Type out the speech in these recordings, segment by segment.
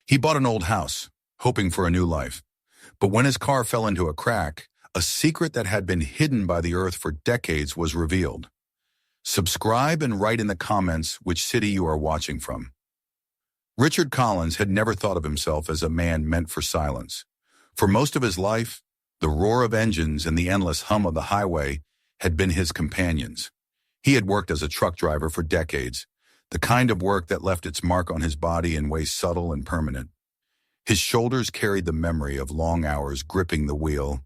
He bought an old house, hoping for a new life. But when his car fell into a crack, a secret that had been hidden by the earth for decades was revealed. Subscribe and write in the comments which city you are watching from. Richard Collins had never thought of himself as a man meant for silence. For most of his life, the roar of engines and the endless hum of the highway had been his companions. He had worked as a truck driver for decades, the kind of work that left its mark on his body in ways subtle and permanent. His shoulders carried the memory of long hours gripping the wheel.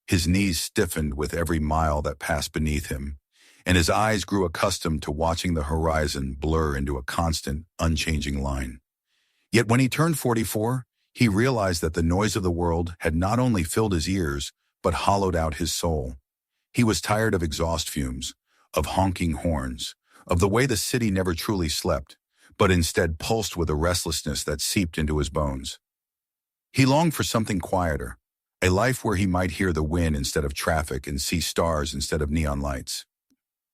His knees stiffened with every mile that passed beneath him, and his eyes grew accustomed to watching the horizon blur into a constant, unchanging line. Yet when he turned 44, he realized that the noise of the world had not only filled his ears, but hollowed out his soul. He was tired of exhaust fumes, of honking horns, of the way the city never truly slept, but instead pulsed with a restlessness that seeped into his bones. He longed for something quieter, a life where he might hear the wind instead of traffic and see stars instead of neon lights.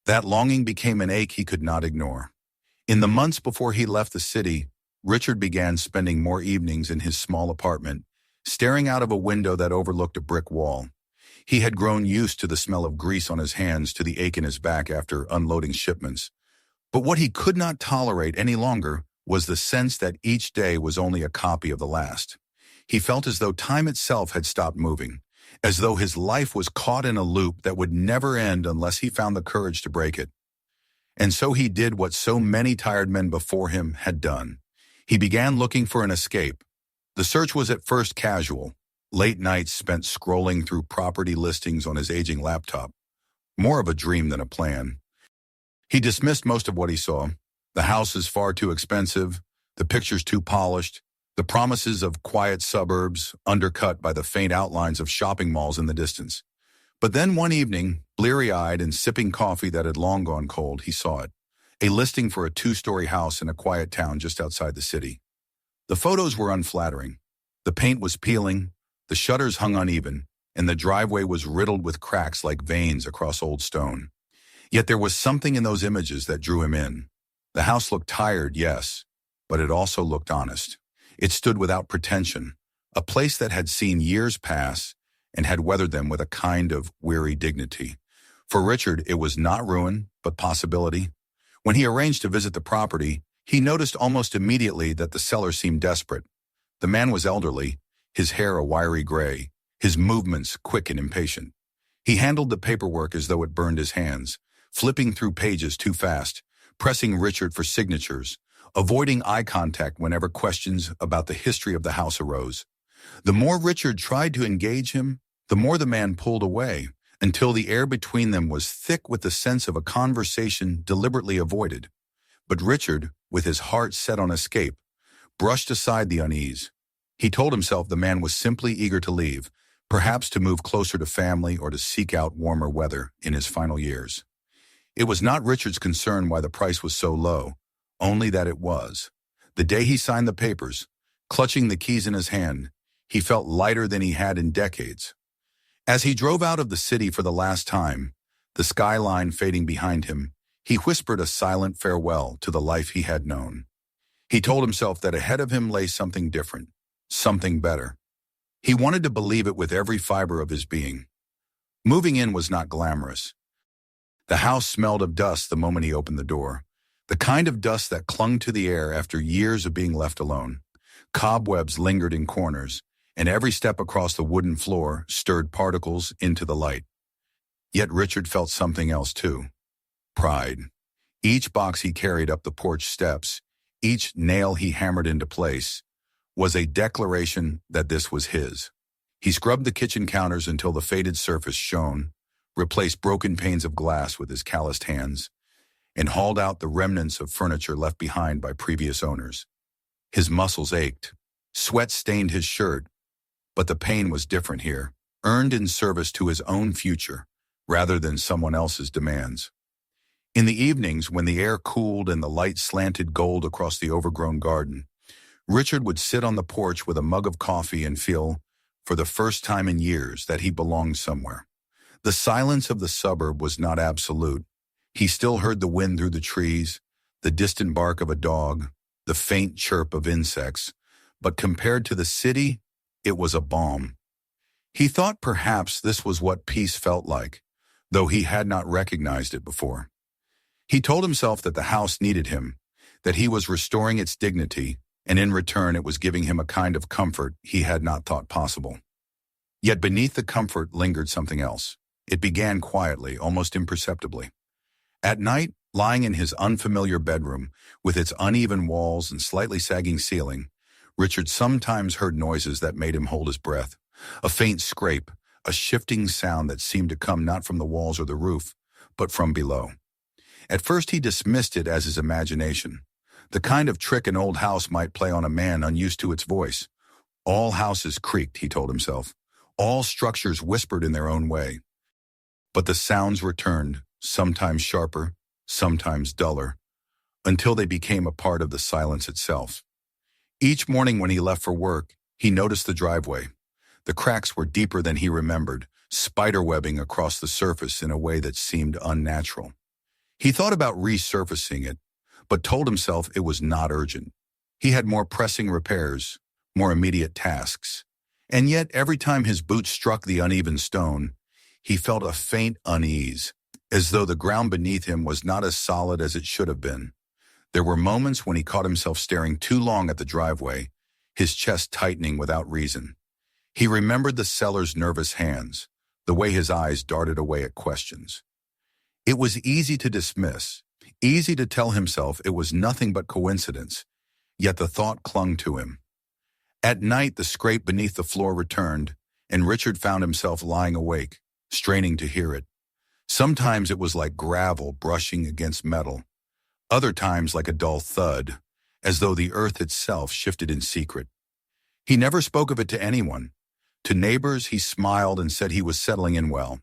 That longing became an ache he could not ignore. In the months before he left the city, Richard began spending more evenings in his small apartment, staring out of a window that overlooked a brick wall. He had grown used to the smell of grease on his hands, to the ache in his back after unloading shipments. But what he could not tolerate any longer was the sense that each day was only a copy of the last. He felt as though time itself had stopped moving, as though his life was caught in a loop that would never end unless he found the courage to break it. And so he did what so many tired men before him had done. He began looking for an escape. The search was at first casual, late nights spent scrolling through property listings on his aging laptop. More of a dream than a plan. He dismissed most of what he saw. The house is far too expensive, the pictures too polished, the promises of quiet suburbs undercut by the faint outlines of shopping malls in the distance. But then one evening, bleary-eyed and sipping coffee that had long gone cold, he saw it. A listing for a 2-story house in a quiet town just outside the city. The photos were unflattering. The paint was peeling, the shutters hung uneven, and the driveway was riddled with cracks like veins across old stone. Yet there was something in those images that drew him in. The house looked tired, yes, but it also looked honest. It stood without pretension, a place that had seen years pass and had weathered them with a kind of weary dignity. For Richard, it was not ruin, but possibility. When he arranged to visit the property, he noticed almost immediately that the seller seemed desperate. The man was elderly, his hair a wiry gray, his movements quick and impatient. He handled the paperwork as though it burned his hands, flipping through pages too fast, pressing Richard for signatures, avoiding eye contact whenever questions about the history of the house arose. The more Richard tried to engage him, the more the man pulled away, until the air between them was thick with the sense of a conversation deliberately avoided. But Richard, with his heart set on escape, brushed aside the unease. He told himself the man was simply eager to leave, perhaps to move closer to family or to seek out warmer weather in his final years. It was not Richard's concern why the price was so low, only that it was. The day he signed the papers, clutching the keys in his hand, he felt lighter than he had in decades. As he drove out of the city for the last time, the skyline fading behind him, he whispered a silent farewell to the life he had known. He told himself that ahead of him lay something different, something better. He wanted to believe it with every fiber of his being. Moving in was not glamorous. The house smelled of dust the moment he opened the door, the kind of dust that clung to the air after years of being left alone. Cobwebs lingered in corners, and every step across the wooden floor stirred particles into the light. Yet Richard felt something else too. Pride. Each box he carried up the porch steps, each nail he hammered into place, was a declaration that this was his. He scrubbed the kitchen counters until the faded surface shone, replaced broken panes of glass with his calloused hands, and hauled out the remnants of furniture left behind by previous owners. His muscles ached. Sweat stained his shirt. But the pain was different here, earned in service to his own future, rather than someone else's demands. In the evenings, when the air cooled and the light slanted gold across the overgrown garden, Richard would sit on the porch with a mug of coffee and feel, for the first time in years, that he belonged somewhere. The silence of the suburb was not absolute. He still heard the wind through the trees, the distant bark of a dog, the faint chirp of insects, but compared to the city, it was a balm. He thought perhaps this was what peace felt like, though he had not recognized it before. He told himself that the house needed him, that he was restoring its dignity, and in return it was giving him a kind of comfort he had not thought possible. Yet beneath the comfort lingered something else. It began quietly, almost imperceptibly. At night, lying in his unfamiliar bedroom, with its uneven walls and slightly sagging ceiling, Richard sometimes heard noises that made him hold his breath. A faint scrape, a shifting sound that seemed to come not from the walls or the roof, but from below. At first he dismissed it as his imagination, the kind of trick an old house might play on a man unused to its voice. All houses creaked, he told himself. All structures whispered in their own way. But the sounds returned, sometimes sharper, sometimes duller, until they became a part of the silence itself. Each morning when he left for work, he noticed the driveway. The cracks were deeper than he remembered, spiderwebbing across the surface in a way that seemed unnatural. He thought about resurfacing it, but told himself it was not urgent. He had more pressing repairs, more immediate tasks. And yet, every time his boots struck the uneven stone, he felt a faint unease, as though the ground beneath him was not as solid as it should have been. There were moments when he caught himself staring too long at the driveway, his chest tightening without reason. He remembered the seller's nervous hands, the way his eyes darted away at questions. It was easy to dismiss, easy to tell himself it was nothing but coincidence, yet the thought clung to him. At night, the scrape beneath the floor returned, and Richard found himself lying awake, straining to hear it. Sometimes it was like gravel brushing against metal, other times like a dull thud, as though the earth itself shifted in secret. He never spoke of it to anyone. To neighbors, he smiled and said he was settling in well.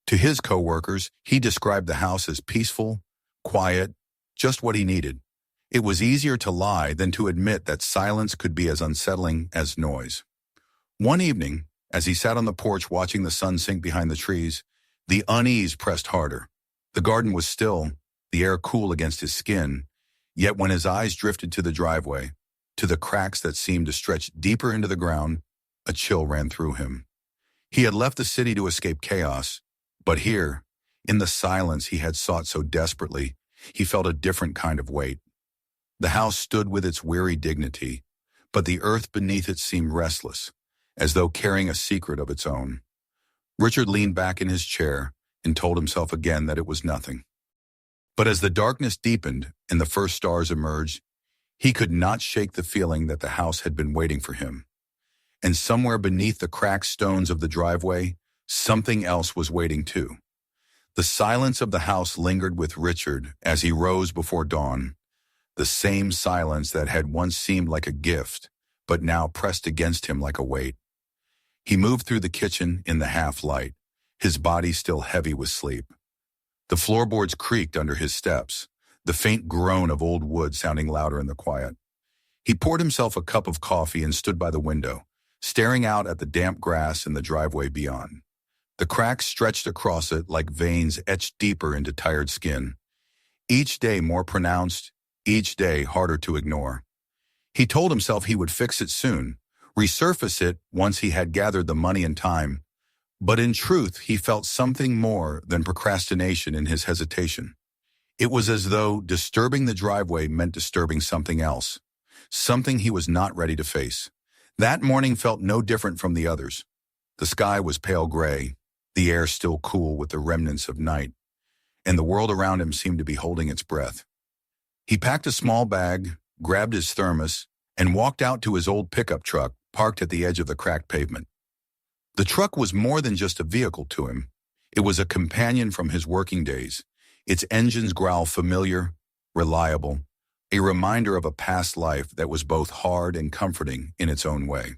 To his co-workers, he described the house as peaceful, quiet, just what he needed. It was easier to lie than to admit that silence could be as unsettling as noise. One evening, as he sat on the porch watching the sun sink behind the trees, the unease pressed harder. The garden was still, the air cool against his skin, yet when his eyes drifted to the driveway, to the cracks that seemed to stretch deeper into the ground, a chill ran through him. He had left the city to escape chaos, but here, in the silence he had sought so desperately, he felt a different kind of weight. The house stood with its weary dignity, but the earth beneath it seemed restless, as though carrying a secret of its own. Richard leaned back in his chair and told himself again that it was nothing. But as the darkness deepened and the first stars emerged, he could not shake the feeling that the house had been waiting for him. And somewhere beneath the cracked stones of the driveway, something else was waiting too. The silence of the house lingered with Richard as he rose before dawn, the same silence that had once seemed like a gift, but now pressed against him like a weight. He moved through the kitchen in the half-light, his body still heavy with sleep. The floorboards creaked under his steps, the faint groan of old wood sounding louder in the quiet. He poured himself a cup of coffee and stood by the window, staring out at the damp grass in the driveway beyond. The cracks stretched across it like veins etched deeper into tired skin, each day more pronounced, each day harder to ignore. He told himself he would fix it soon, resurface it once he had gathered the money and time, but in truth he felt something more than procrastination in his hesitation. It was as though disturbing the driveway meant disturbing something else, something he was not ready to face. That morning felt no different from the others. The sky was pale gray, the air still cool with the remnants of night, and the world around him seemed to be holding its breath. He packed a small bag, grabbed his thermos, and walked out to his old pickup truck parked at the edge of the cracked pavement. The truck was more than just a vehicle to him. It was a companion from his working days, its engine's growl familiar, reliable, a reminder of a past life that was both hard and comforting in its own way.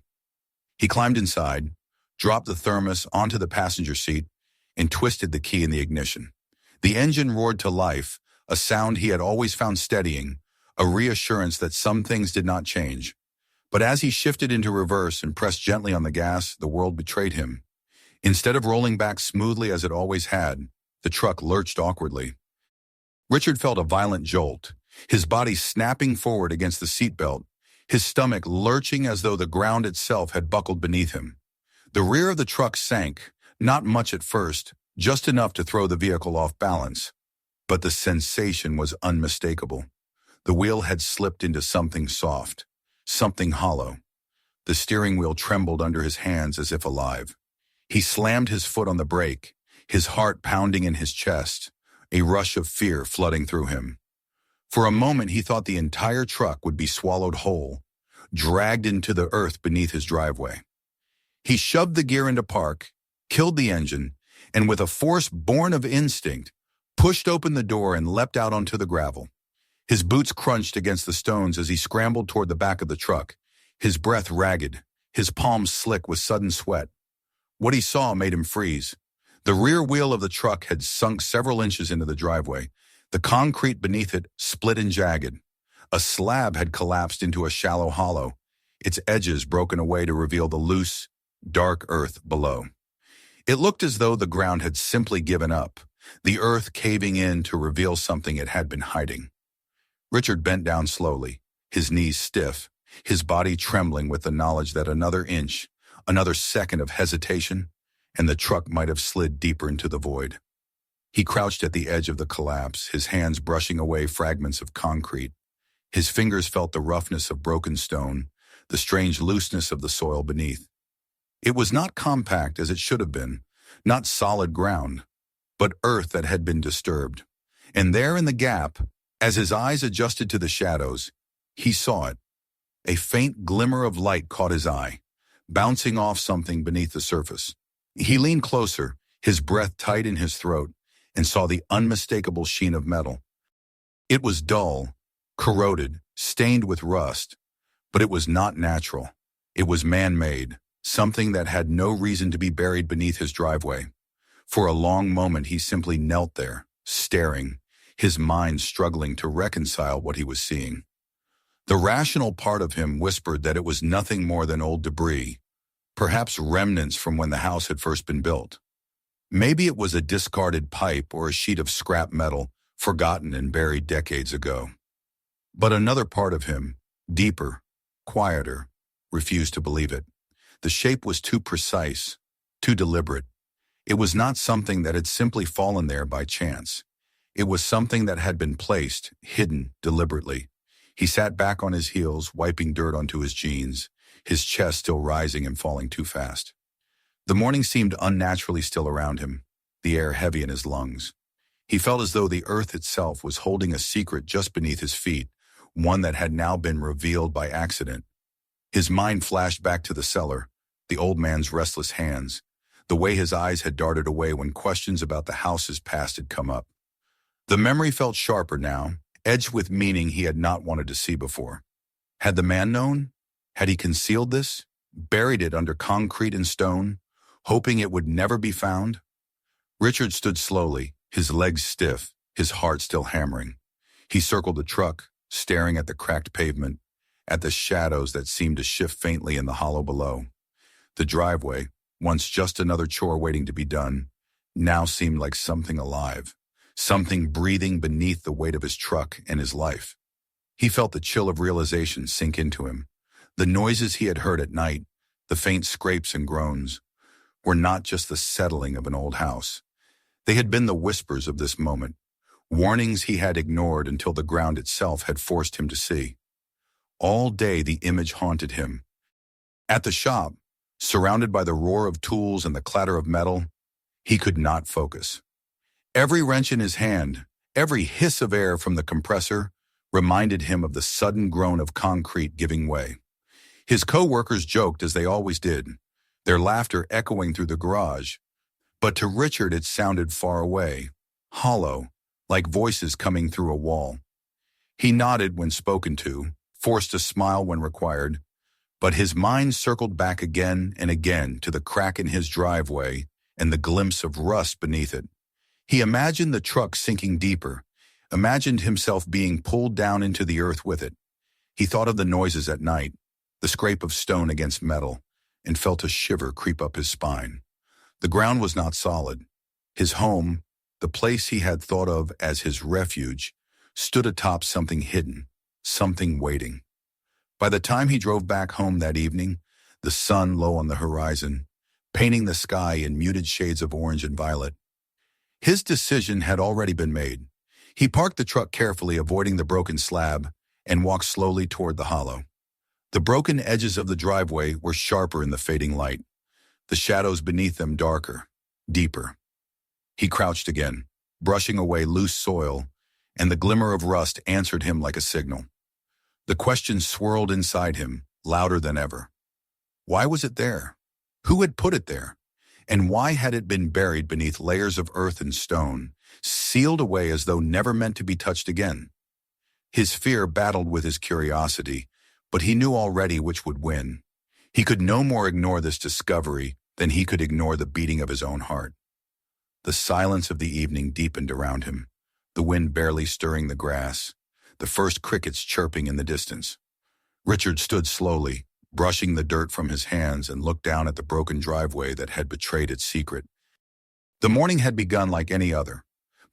He climbed inside, dropped the thermos onto the passenger seat, and twisted the key in the ignition. The engine roared to life, a sound he had always found steadying, a reassurance that some things did not change. But as he shifted into reverse and pressed gently on the gas, the world betrayed him. Instead of rolling back smoothly as it always had, the truck lurched awkwardly. Richard felt a violent jolt, his body snapping forward against the seatbelt, his stomach lurching as though the ground itself had buckled beneath him. The rear of the truck sank, not much at first, just enough to throw the vehicle off balance. But the sensation was unmistakable. The wheel had slipped into something soft, something hollow. The steering wheel trembled under his hands as if alive. He slammed his foot on the brake, his heart pounding in his chest, a rush of fear flooding through him. For a moment he thought the entire truck would be swallowed whole, dragged into the earth beneath his driveway. He shoved the gear into park, killed the engine, and with a force born of instinct, pushed open the door and leapt out onto the gravel. His boots crunched against the stones as he scrambled toward the back of the truck, his breath ragged, his palms slick with sudden sweat. What he saw made him freeze. The rear wheel of the truck had sunk several inches into the driveway. The concrete beneath it split and jagged. A slab had collapsed into a shallow hollow, its edges broken away to reveal the loose, dark earth below. It looked as though the ground had simply given up, the earth caving in to reveal something it had been hiding. Richard bent down slowly, his knees stiff, his body trembling with the knowledge that another inch, another second of hesitation, and the truck might have slid deeper into the void. He crouched at the edge of the collapse, his hands brushing away fragments of concrete. His fingers felt the roughness of broken stone, the strange looseness of the soil beneath. It was not compact as it should have been, not solid ground, but earth that had been disturbed. And there in the gap, as his eyes adjusted to the shadows, he saw it. A faint glimmer of light caught his eye, bouncing off something beneath the surface. He leaned closer, his breath tight in his throat, and saw the unmistakable sheen of metal. It was dull, corroded, stained with rust, but it was not natural. It was man-made, something that had no reason to be buried beneath his driveway. For a long moment he simply knelt there, staring, his mind struggling to reconcile what he was seeing. The rational part of him whispered that it was nothing more than old debris, perhaps remnants from when the house had first been built. Maybe it was a discarded pipe or a sheet of scrap metal, forgotten and buried decades ago. But another part of him, deeper, quieter, refused to believe it. The shape was too precise, too deliberate. It was not something that had simply fallen there by chance. It was something that had been placed, hidden, deliberately. He sat back on his heels, wiping dirt onto his jeans, his chest still rising and falling too fast. The morning seemed unnaturally still around him, the air heavy in his lungs. He felt as though the earth itself was holding a secret just beneath his feet, one that had now been revealed by accident. His mind flashed back to the cellar, the old man's restless hands, the way his eyes had darted away when questions about the house's past had come up. The memory felt sharper now, edged with meaning he had not wanted to see before. Had the man known? Had he concealed this, buried it under concrete and stone, hoping it would never be found? Richard stood slowly, his legs stiff, his heart still hammering. He circled the truck, staring at the cracked pavement, at the shadows that seemed to shift faintly in the hollow below. The driveway, once just another chore waiting to be done, now seemed like something alive, something breathing beneath the weight of his truck and his life. He felt the chill of realization sink into him. The noises he had heard at night, the faint scrapes and groans, were not just the settling of an old house. They had been the whispers of this moment, warnings he had ignored until the ground itself had forced him to see. All day the image haunted him. At the shop, surrounded by the roar of tools and the clatter of metal, he could not focus. Every wrench in his hand, every hiss of air from the compressor, reminded him of the sudden groan of concrete giving way. His co-workers joked as they always did, their laughter echoing through the garage. But to Richard it sounded far away, hollow, like voices coming through a wall. He nodded when spoken to, forced a smile when required, but his mind circled back again and again to the crack in his driveway and the glimpse of rust beneath it. He imagined the truck sinking deeper, imagined himself being pulled down into the earth with it. He thought of the noises at night, the scrape of stone against metal, and felt a shiver creep up his spine. The ground was not solid. His home, the place he had thought of as his refuge, stood atop something hidden, something waiting. By the time he drove back home that evening, the sun low on the horizon, painting the sky in muted shades of orange and violet. His decision had already been made. He parked the truck carefully, avoiding the broken slab, and walked slowly toward the hollow. The broken edges of the driveway were sharper in the fading light, the shadows beneath them darker, deeper. He crouched again, brushing away loose soil, and the glimmer of rust answered him like a signal. The question swirled inside him, louder than ever. Why was it there? Who had put it there? And why had it been buried beneath layers of earth and stone, sealed away as though never meant to be touched again? His fear battled with his curiosity, but he knew already which would win. He could no more ignore this discovery than he could ignore the beating of his own heart. The silence of the evening deepened around him, the wind barely stirring the grass, the first crickets chirping in the distance. Richard stood slowly, brushing the dirt from his hands, and looked down at the broken driveway that had betrayed its secret. The morning had begun like any other,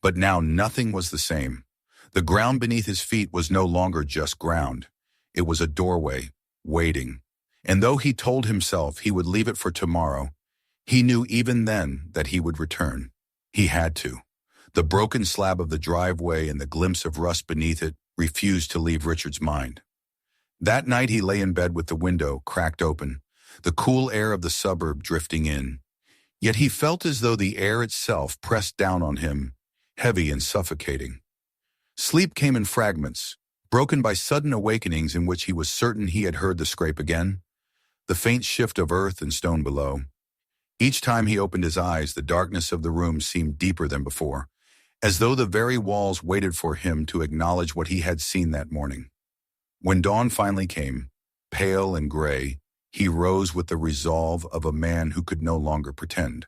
but now nothing was the same. The ground beneath his feet was no longer just ground. It was a doorway, waiting. And though he told himself he would leave it for tomorrow, he knew even then that he would return. He had to. The broken slab of the driveway and the glimpse of rust beneath it refused to leave Richard's mind. That night he lay in bed with the window cracked open, the cool air of the suburb drifting in. Yet he felt as though the air itself pressed down on him, heavy and suffocating. Sleep came in fragments, broken by sudden awakenings in which he was certain he had heard the scrape again, the faint shift of earth and stone below. Each time he opened his eyes, the darkness of the room seemed deeper than before, as though the very walls waited for him to acknowledge what he had seen that morning. When dawn finally came, pale and gray, he rose with the resolve of a man who could no longer pretend.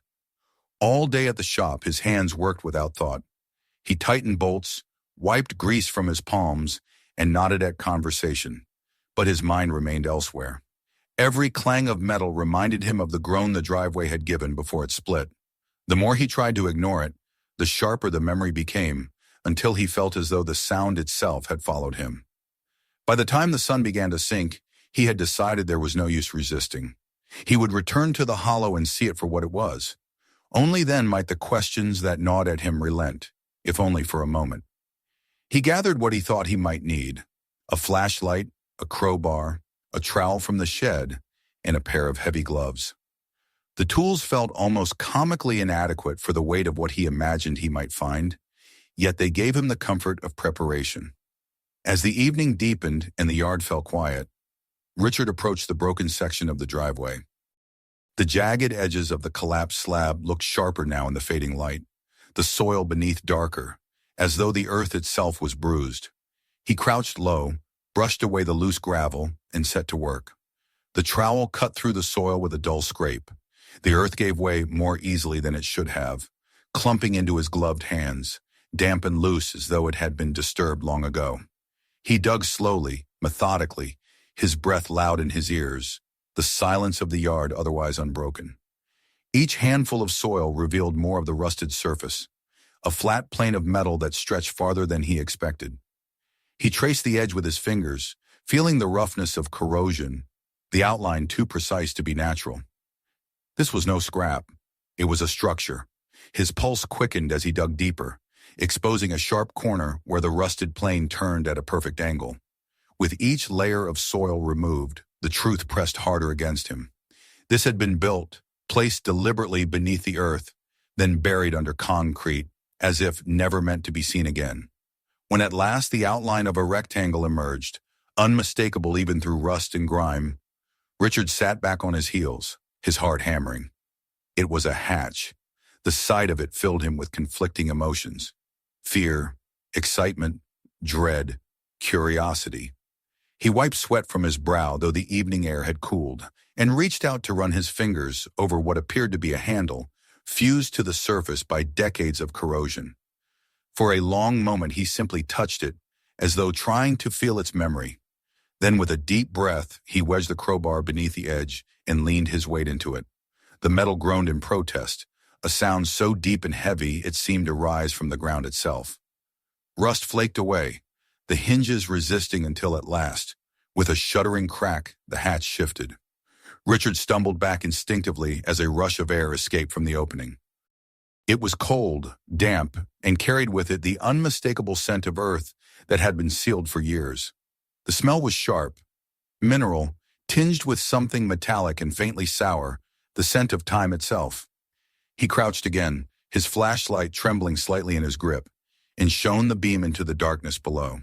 All day at the shop, his hands worked without thought. He tightened bolts, wiped grease from his palms, and nodded at conversation, but his mind remained elsewhere. Every clang of metal reminded him of the groan the driveway had given before it split. The more he tried to ignore it, the sharper the memory became, until he felt as though the sound itself had followed him. By the time the sun began to sink, he had decided there was no use resisting. He would return to the hollow and see it for what it was. Only then might the questions that gnawed at him relent, if only for a moment. He gathered what he thought he might need: a flashlight, a crowbar, a trowel from the shed, and a pair of heavy gloves. The tools felt almost comically inadequate for the weight of what he imagined he might find, yet they gave him the comfort of preparation. As the evening deepened and the yard fell quiet, Richard approached the broken section of the driveway. The jagged edges of the collapsed slab looked sharper now in the fading light, the soil beneath darker, as though the earth itself was bruised. He crouched low, brushed away the loose gravel, and set to work. The trowel cut through the soil with a dull scrape. The earth gave way more easily than it should have, clumping into his gloved hands, damp and loose as though it had been disturbed long ago. He dug slowly, methodically, his breath loud in his ears, the silence of the yard otherwise unbroken. Each handful of soil revealed more of the rusted surface, a flat plane of metal that stretched farther than he expected. He traced the edge with his fingers, feeling the roughness of corrosion, the outline too precise to be natural. This was no scrap. It was a structure. His pulse quickened as he dug deeper, exposing a sharp corner where the rusted plane turned at a perfect angle. With each layer of soil removed, the truth pressed harder against him. This had been built, placed deliberately beneath the earth, then buried under concrete, as if never meant to be seen again. When at last the outline of a rectangle emerged, unmistakable even through rust and grime, Richard sat back on his heels, his heart hammering. It was a hatch. The sight of it filled him with conflicting emotions: fear, excitement, dread, curiosity. He wiped sweat from his brow, though the evening air had cooled, and reached out to run his fingers over what appeared to be a handle, fused to the surface by decades of corrosion. For a long moment he simply touched it, as though trying to feel its memory. Then with a deep breath, he wedged the crowbar beneath the edge and leaned his weight into it. The metal groaned in protest, a sound so deep and heavy it seemed to rise from the ground itself. Rust flaked away, the hinges resisting until at last, With a shuddering crack, the hatch shifted. Richard stumbled back instinctively as a rush of air escaped from the opening. It was cold, damp, and carried with it the unmistakable scent of earth that had been sealed for years. The smell was sharp, mineral, tinged with something metallic and faintly sour, the scent of time itself. He crouched again, his flashlight trembling slightly in his grip, and shone the beam into the darkness below.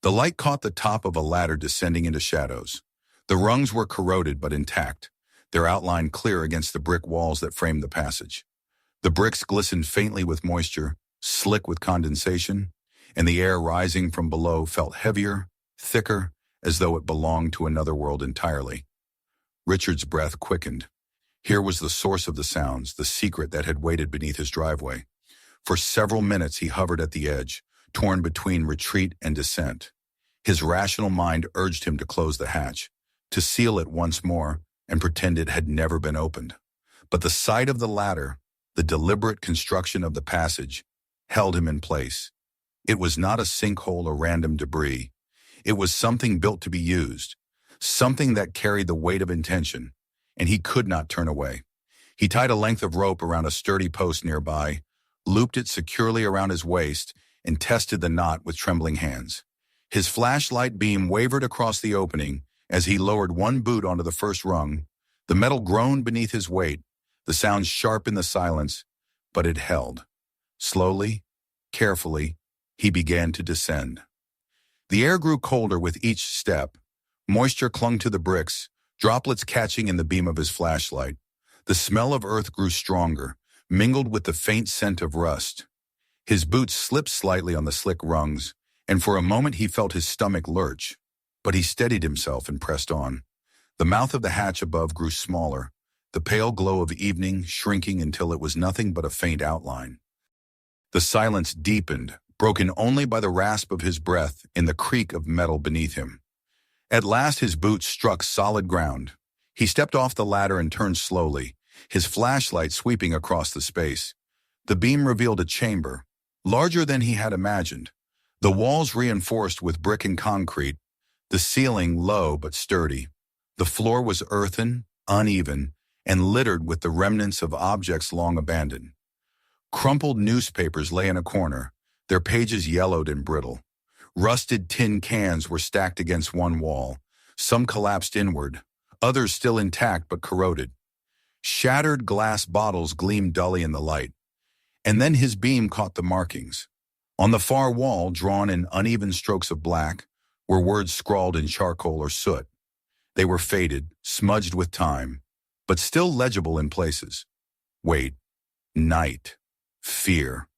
The light caught the top of a ladder descending into shadows. The rungs were corroded but intact, their outline clear against the brick walls that framed the passage. The bricks glistened faintly with moisture, slick with condensation, and the air rising from below felt heavier, thicker, as though it belonged to another world entirely. Richard's breath quickened. Here was the source of the sounds, the secret that had waited beneath his driveway. For several minutes he hovered at the edge, torn between retreat and descent. His rational mind urged him to close the hatch, to seal it once more, and pretend it had never been opened. But the sight of the ladder, the deliberate construction of the passage, held him in place. It was not a sinkhole or random debris. It was something built to be used, something that carried the weight of intention, and he could not turn away. He tied a length of rope around a sturdy post nearby, looped it securely around his waist, and tested the knot with trembling hands. His flashlight beam wavered across the opening as he lowered one boot onto the first rung. The metal groaned beneath his weight, the sound sharp in the silence, but it held. Slowly, carefully, he began to descend. The air grew colder with each step. Moisture clung to the bricks, droplets catching in the beam of his flashlight. The smell of earth grew stronger, mingled with the faint scent of rust. His boots slipped slightly on the slick rungs, and for a moment he felt his stomach lurch. But he steadied himself and pressed on. The mouth of the hatch above grew smaller, the pale glow of evening shrinking until it was nothing but a faint outline. The silence deepened, broken only by the rasp of his breath in the creak of metal beneath him. At last his boots struck solid ground. He stepped off the ladder and turned slowly, his flashlight sweeping across the space. The beam revealed a chamber, larger than he had imagined. The walls reinforced with brick and concrete, the ceiling low but sturdy. The floor was earthen, uneven, and littered with the remnants of objects long abandoned. Crumpled newspapers lay in a corner, their pages yellowed and brittle. Rusted tin cans were stacked against one wall, some collapsed inward, others still intact but corroded. Shattered glass bottles gleamed dully in the light. And then his beam caught the markings. On the far wall, drawn in uneven strokes of black, were words scrawled in charcoal or soot. They were faded, smudged with time, but still legible in places. Wait, night, fear.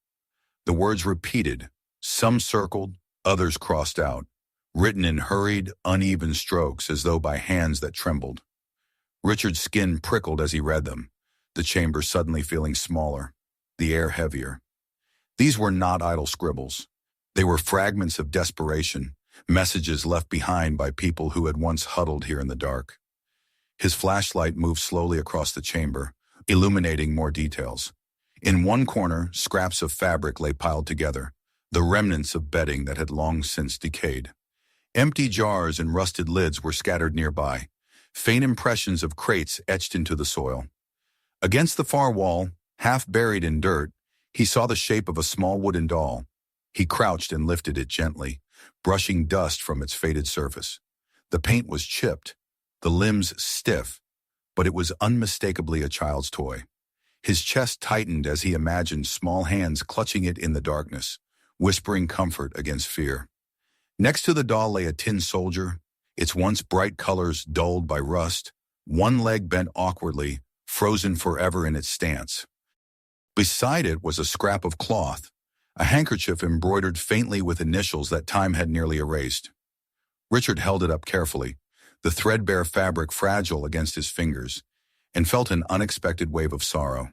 The words repeated, some circled, others crossed out, written in hurried, uneven strokes as though by hands that trembled. Richard's skin prickled as he read them, the chamber suddenly feeling smaller, the air heavier. These were not idle scribbles. They were fragments of desperation, messages left behind by people who had once huddled here in the dark. His flashlight moved slowly across the chamber, illuminating more details. In one corner, scraps of fabric lay piled together, the remnants of bedding that had long since decayed. Empty jars and rusted lids were scattered nearby, faint impressions of crates etched into the soil. Against the far wall, half buried in dirt, he saw the shape of a small wooden doll. He crouched and lifted it gently, brushing dust from its faded surface. The paint was chipped, the limbs stiff, but it was unmistakably a child's toy. His chest tightened as he imagined small hands clutching it in the darkness, whispering comfort against fear. Next to the doll lay a tin soldier, its once bright colors dulled by rust, one leg bent awkwardly, frozen forever in its stance. Beside it was a scrap of cloth, a handkerchief embroidered faintly with initials that time had nearly erased. Richard held it up carefully, the threadbare fabric fragile against his fingers, and felt an unexpected wave of sorrow.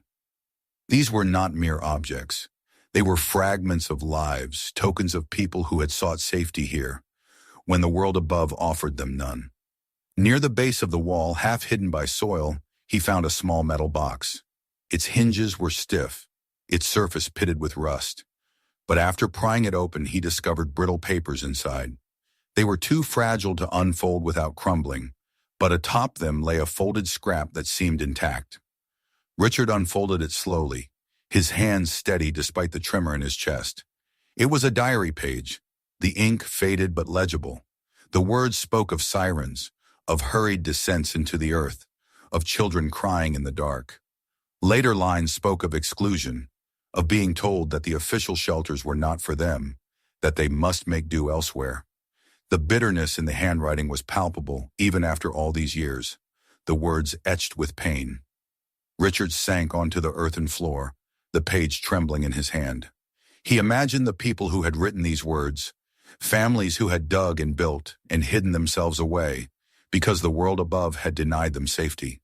These were not mere objects. They were fragments of lives, tokens of people who had sought safety here, when the world above offered them none. Near the base of the wall, half hidden by soil, he found a small metal box. Its hinges were stiff, its surface pitted with rust. But after prying it open, he discovered brittle papers inside. They were too fragile to unfold without crumbling, but atop them lay a folded scrap that seemed intact. Richard unfolded it slowly, his hands steady despite the tremor in his chest. It was a diary page, the ink faded but legible. The words spoke of sirens, of hurried descents into the earth, of children crying in the dark. Later lines spoke of exclusion, of being told that the official shelters were not for them, that they must make do elsewhere. The bitterness in the handwriting was palpable even after all these years, the words etched with pain. Richard sank onto the earthen floor, the page trembling in his hand. He imagined the people who had written these words, families who had dug and built and hidden themselves away because the world above had denied them safety.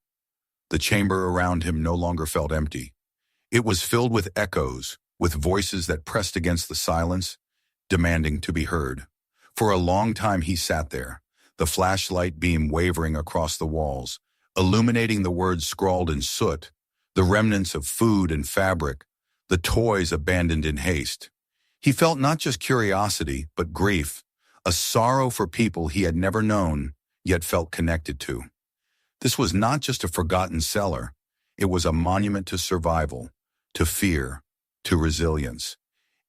The chamber around him no longer felt empty. It was filled with echoes, with voices that pressed against the silence, demanding to be heard. For a long time he sat there, the flashlight beam wavering across the walls, illuminating the words scrawled in soot, the remnants of food and fabric, the toys abandoned in haste. He felt not just curiosity, but grief, a sorrow for people he had never known, yet felt connected to. This was not just a forgotten cellar. It was a monument to survival, to fear, to resilience.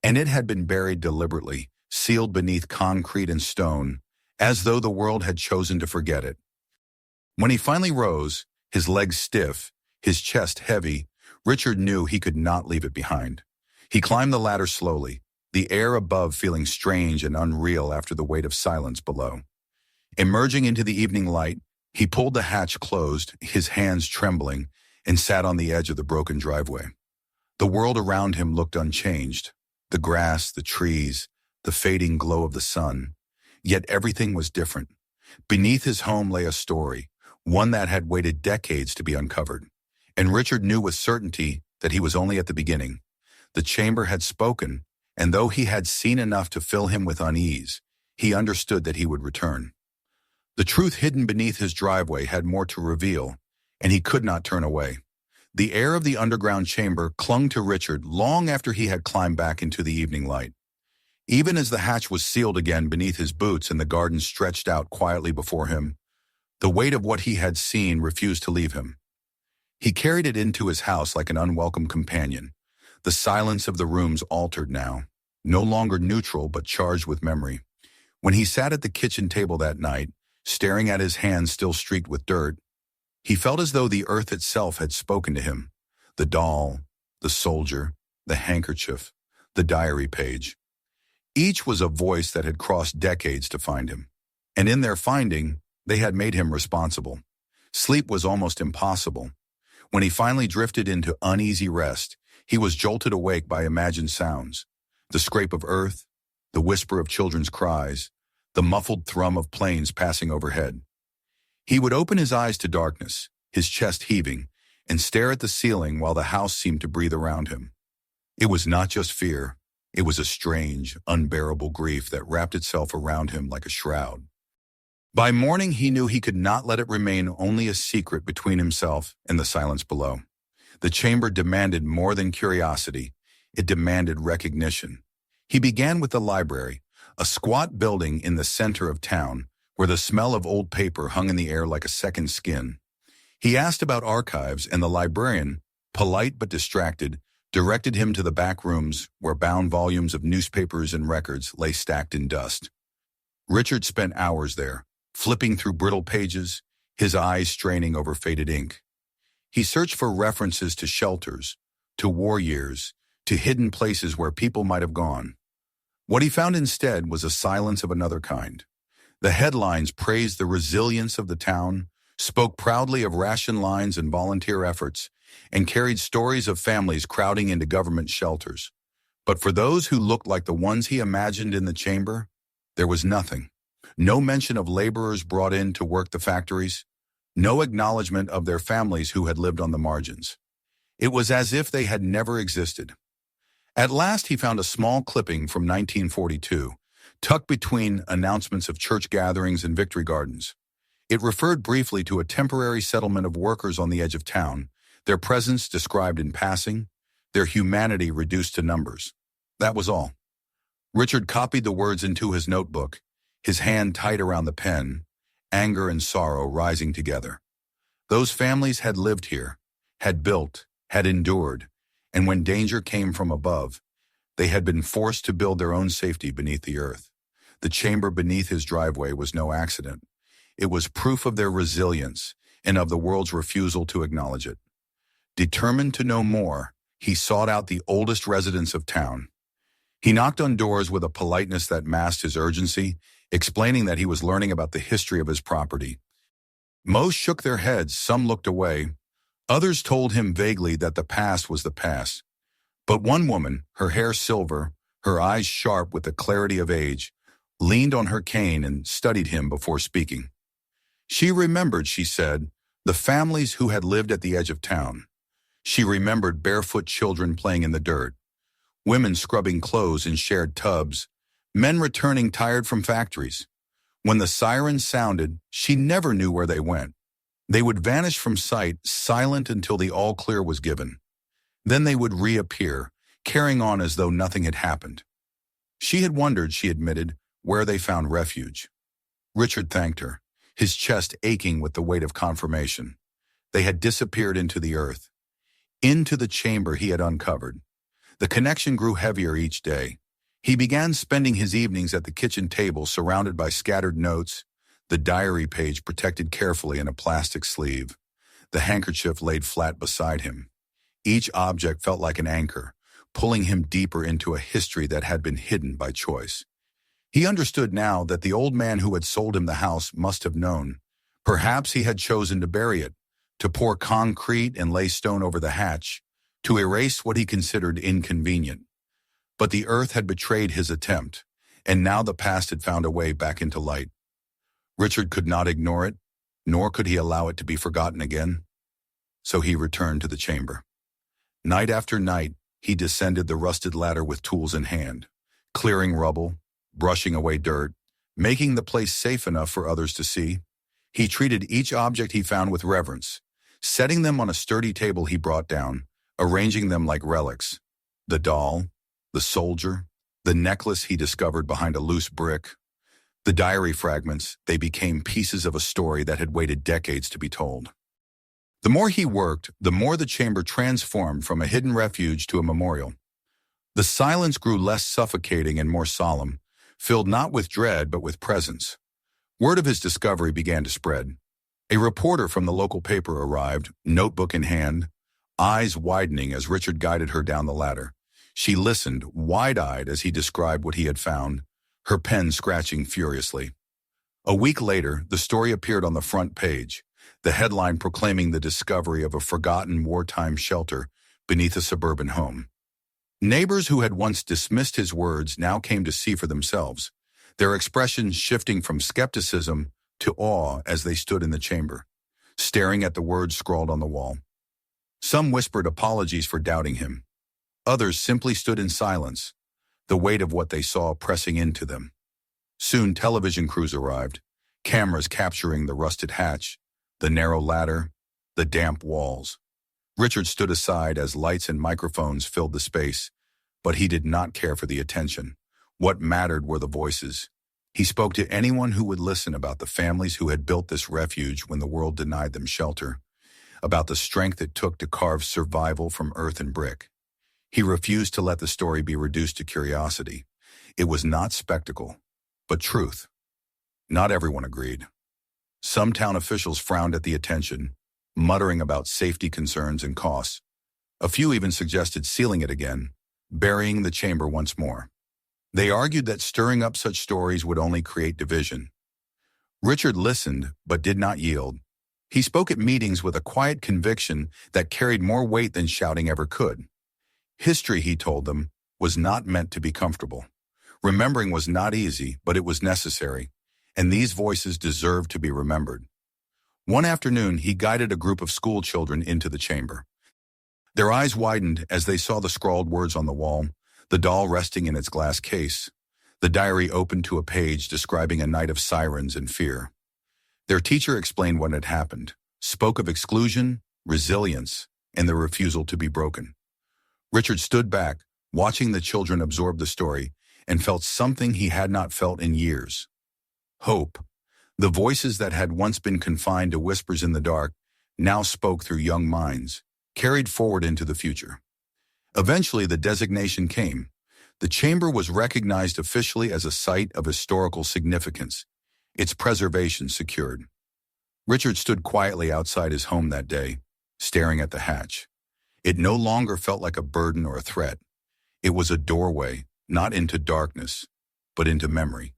And it had been buried deliberately, sealed beneath concrete and stone, as though the world had chosen to forget it. When he finally rose, his legs stiff, his chest heavy, Richard knew he could not leave it behind. He climbed the ladder slowly, the air above feeling strange and unreal after the weight of silence below. Emerging into the evening light, he pulled the hatch closed, his hands trembling, and sat on the edge of the broken driveway. The world around him looked unchanged, the grass, the trees, the fading glow of the sun. Yet everything was different. Beneath his home lay a story, one that had waited decades to be uncovered. And Richard knew with certainty that he was only at the beginning. The chamber had spoken, and though he had seen enough to fill him with unease, he understood that he would return. The truth hidden beneath his driveway had more to reveal, and he could not turn away. The air of the underground chamber clung to Richard long after he had climbed back into the evening light. Even as the hatch was sealed again beneath his boots and the garden stretched out quietly before him, the weight of what he had seen refused to leave him. He carried it into his house like an unwelcome companion. The silence of the rooms altered now, no longer neutral but charged with memory. When he sat at the kitchen table that night, staring at his hands still streaked with dirt, he felt as though the earth itself had spoken to him. The doll, the soldier, the handkerchief, the diary page. Each was a voice that had crossed decades to find him. And in their finding, they had made him responsible. Sleep was almost impossible. When he finally drifted into uneasy rest, he was jolted awake by imagined sounds. The scrape of earth, the whisper of children's cries, the muffled thrum of planes passing overhead. He would open his eyes to darkness, his chest heaving, and stare at the ceiling while the house seemed to breathe around him. It was not just fear. It was a strange, unbearable grief that wrapped itself around him like a shroud. By morning, he knew he could not let it remain only a secret between himself and the silence below. The chamber demanded more than curiosity. It demanded recognition. He began with the library, a squat building in the center of town, where the smell of old paper hung in the air like a second skin. He asked about archives, and the librarian, polite but distracted, directed him to the back rooms where bound volumes of newspapers and records lay stacked in dust. Richard spent hours there, flipping through brittle pages, his eyes straining over faded ink. He searched for references to shelters, to war years, to hidden places where people might have gone. What he found instead was a silence of another kind. The headlines praised the resilience of the town, spoke proudly of ration lines and volunteer efforts, and carried stories of families crowding into government shelters. But for those who looked like the ones he imagined in the chamber, there was nothing. No mention of laborers brought in to work the factories, no acknowledgement of their families who had lived on the margins. It was as if they had never existed. At last he found a small clipping from 1942, tucked between announcements of church gatherings and victory gardens. It referred briefly to a temporary settlement of workers on the edge of town, their presence described in passing, their humanity reduced to numbers. That was all. Richard copied the words into his notebook, his hand tight around the pen, anger and sorrow rising together. Those families had lived here, had built, had endured, and when danger came from above, they had been forced to build their own safety beneath the earth. The chamber beneath his driveway was no accident. It was proof of their resilience and of the world's refusal to acknowledge it. Determined to know more, he sought out the oldest residents of town. He knocked on doors with a politeness that masked his urgency, explaining that he was learning about the history of his property. Most shook their heads, some looked away. Others told him vaguely that the past was the past. But one woman, her hair silver, her eyes sharp with the clarity of age, leaned on her cane and studied him before speaking. She remembered, she said, the families who had lived at the edge of town. She remembered barefoot children playing in the dirt, women scrubbing clothes in shared tubs, men returning tired from factories. When the sirens sounded, she never knew where they went. They would vanish from sight, silent until the all-clear was given. Then they would reappear, carrying on as though nothing had happened. She had wondered, she admitted, where they found refuge. Richard thanked her, his chest aching with the weight of confirmation. They had disappeared into the earth, into the chamber he had uncovered. The connection grew heavier each day. He began spending his evenings at the kitchen table surrounded by scattered notes, the diary page protected carefully in a plastic sleeve, the handkerchief laid flat beside him. Each object felt like an anchor, pulling him deeper into a history that had been hidden by choice. He understood now that the old man who had sold him the house must have known. Perhaps he had chosen to bury it, to pour concrete and lay stone over the hatch, to erase what he considered inconvenient. But the earth had betrayed his attempt, and now the past had found a way back into light. Richard could not ignore it, nor could he allow it to be forgotten again. So he returned to the chamber. Night after night, he descended the rusted ladder with tools in hand, clearing rubble, brushing away dirt, making the place safe enough for others to see. He treated each object he found with reverence, setting them on a sturdy table he brought down, arranging them like relics. The doll, the soldier, the necklace he discovered behind a loose brick, the diary fragments, they became pieces of a story that had waited decades to be told. The more he worked, the more the chamber transformed from a hidden refuge to a memorial. The silence grew less suffocating and more solemn, filled not with dread but with presence. Word of his discovery began to spread. A reporter from the local paper arrived, notebook in hand, eyes widening as Richard guided her down the ladder. She listened, wide-eyed as he described what he had found, her pen scratching furiously. A week later, the story appeared on the front page, the headline proclaiming the discovery of a forgotten wartime shelter beneath a suburban home. Neighbors who had once dismissed his words now came to see for themselves, their expressions shifting from skepticism to awe as they stood in the chamber, staring at the words scrawled on the wall. Some whispered apologies for doubting him. Others simply stood in silence, the weight of what they saw pressing into them. Soon television crews arrived, cameras capturing the rusted hatch, the narrow ladder, the damp walls. Richard stood aside as lights and microphones filled the space, but he did not care for the attention. What mattered were the voices. He spoke to anyone who would listen about the families who had built this refuge when the world denied them shelter, about the strength it took to carve survival from earth and brick. He refused to let the story be reduced to curiosity. It was not spectacle, but truth. Not everyone agreed. Some town officials frowned at the attention, muttering about safety concerns and costs. A few even suggested sealing it again, burying the chamber once more. They argued that stirring up such stories would only create division. Richard listened, but did not yield. He spoke at meetings with a quiet conviction that carried more weight than shouting ever could. History, he told them, was not meant to be comfortable. Remembering was not easy, but it was necessary, and these voices deserved to be remembered. One afternoon, he guided a group of school children into the chamber. Their eyes widened as they saw the scrawled words on the wall, the doll resting in its glass case, the diary open to a page describing a night of sirens and fear. Their teacher explained what had happened, spoke of exclusion, resilience, and the refusal to be broken. Richard stood back, watching the children absorb the story, and felt something he had not felt in years. Hope. The voices that had once been confined to whispers in the dark now spoke through young minds, carried forward into the future. Eventually, the designation came. The chamber was recognized officially as a site of historical significance, its preservation secured. Richard stood quietly outside his home that day, staring at the hatch. It no longer felt like a burden or a threat. It was a doorway, not into darkness, but into memory.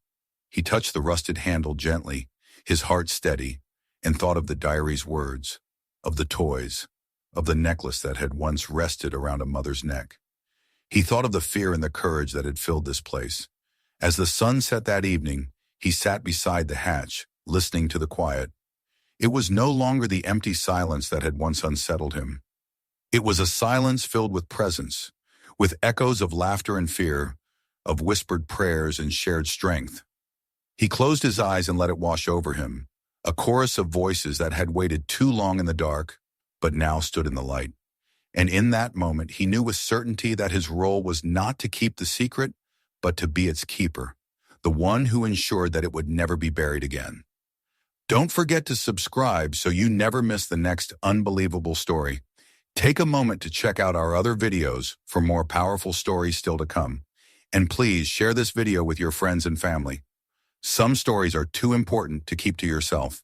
He touched the rusted handle gently, his heart steady, and thought of the diary's words, of the toys, of the necklace that had once rested around a mother's neck. He thought of the fear and the courage that had filled this place. As the sun set that evening, he sat beside the hatch, listening to the quiet. It was no longer the empty silence that had once unsettled him. It was a silence filled with presence, with echoes of laughter and fear, of whispered prayers and shared strength. He closed his eyes and let it wash over him, a chorus of voices that had waited too long in the dark, but now stood in the light. And in that moment, he knew with certainty that his role was not to keep the secret, but to be its keeper, the one who ensured that it would never be buried again. Don't forget to subscribe so you never miss the next unbelievable story. Take a moment to check out our other videos for more powerful stories still to come. And please share this video with your friends and family. Some stories are too important to keep to yourself.